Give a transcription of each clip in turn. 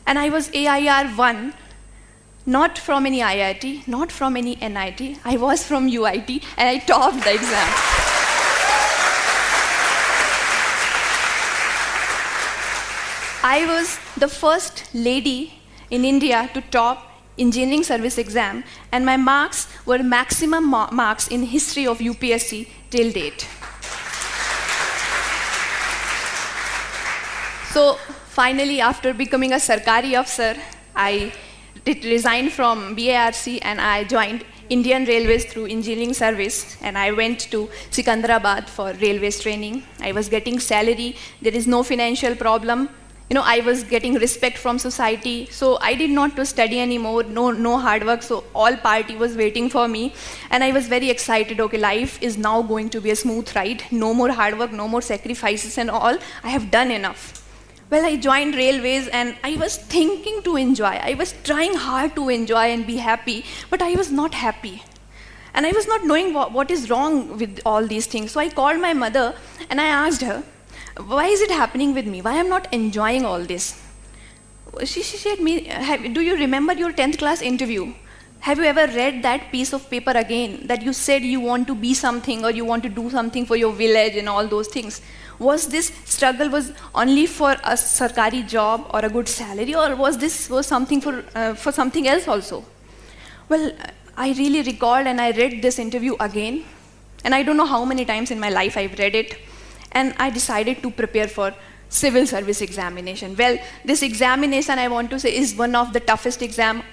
And I was AIR 1, not from any IIT, not from any NIT. I was from UIT, and I topped the exam. I was the first lady in India to top engineering service exam, and my marks were maximum marks in history of UPSC till date. So finally, after becoming a Sarkari officer, I resigned from BARC and I joined Indian Railways through engineering service, and I went to Sikandrabad for railways training. I was getting salary, there is no financial problem. I was getting respect from society, so I did not to study anymore, no hard work, so all party was waiting for me. And I was very excited, okay, life is now going to be a smooth ride, no more hard work, no more sacrifices and all, I have done enough. Well, I joined railways and I was thinking to enjoy. I was trying hard to enjoy and be happy, but I was not happy. And I was not knowing what is wrong with all these things. So I called my mother and I asked her, why is it happening with me? Why am I not enjoying all this? She said me, do you remember your 10th class interview? Have you ever read that piece of paper again, that you said you want to be something or you want to do something for your village and all those things? Was this struggle was only for a Sarkari job or a good salary, or was this something for something else also? Well, I really recalled and I read this interview again, and I don't know how many times in my life I've read it, and I decided to prepare for civil service examination. Well, this examination, I want to say, is one of the toughest exam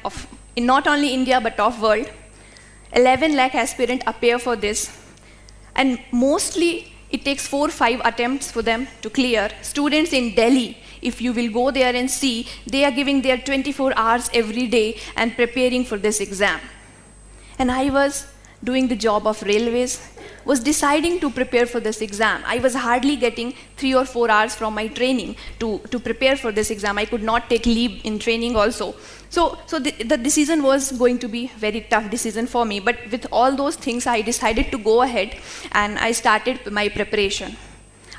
in not only India but of world. 11 lakh aspirants appear for this, and mostly it takes 4 or 5 attempts for them to clear. Students in Delhi, if you will go there and see, they are giving their 24 hours every day and preparing for this exam. And I was doing the job of railways, was deciding to prepare for this exam. I was hardly getting 3 or 4 hours from my training to prepare for this exam. I could not take leave in training also. So the decision was going to be very tough decision for me, but with all those things, I decided to go ahead and I started my preparation.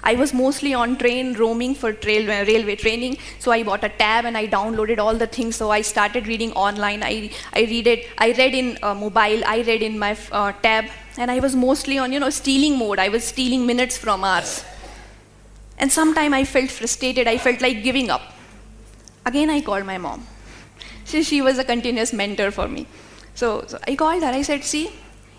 I was mostly on train roaming for railway training, so I bought a tab and I downloaded all the things. So I started reading online. I read in mobile, I read in my tab, and I was mostly on stealing mode. I was stealing minutes from hours. And sometime I felt frustrated. I felt like giving up. Again, I called my mom. She was a continuous mentor for me. So I called her. I said, see,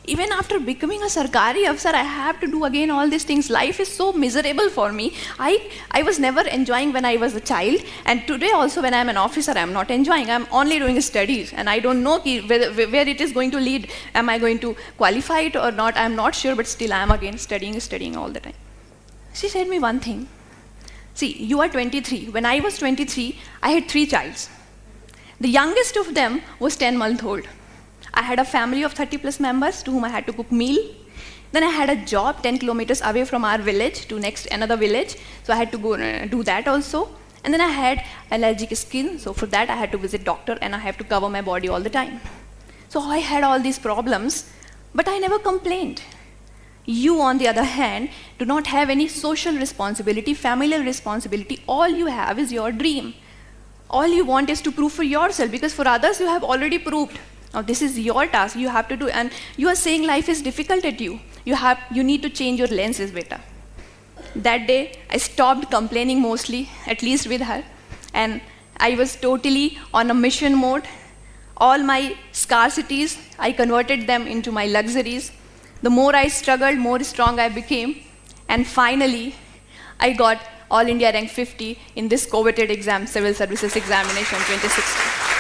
even after becoming a Sarkari officer, I have to do again all these things. Life is so miserable for me. I was never enjoying when I was a child, and today also when I'm an officer, I'm not enjoying. I'm only doing studies, and I don't know where it is going to lead. Am I going to qualify it or not? I'm not sure, but still I'm again studying all the time. She said me one thing. See, you are 23. When I was 23, I had 3 childs. The youngest of them was 10-month-old. I had a family of 30 plus members to whom I had to cook meal. Then I had a job 10 kilometers away from our village to another village. So I had to go do that also. And then I had allergic skin. So for that I had to visit doctor and I have to cover my body all the time. So I had all these problems, but I never complained. You, on the other hand, do not have any social responsibility, familial responsibility. All you have is your dream. All you want is to prove for yourself, because for others you have already proved. Now this is your task, you have to do, and you are saying life is difficult at you. You need to change your lenses, beta. That day, I stopped complaining mostly, at least with her, and I was totally on a mission mode. All my scarcities, I converted them into my luxuries. The more I struggled, more strong I became, and finally, I got All India rank 50 in this coveted exam, Civil Services Examination 2016.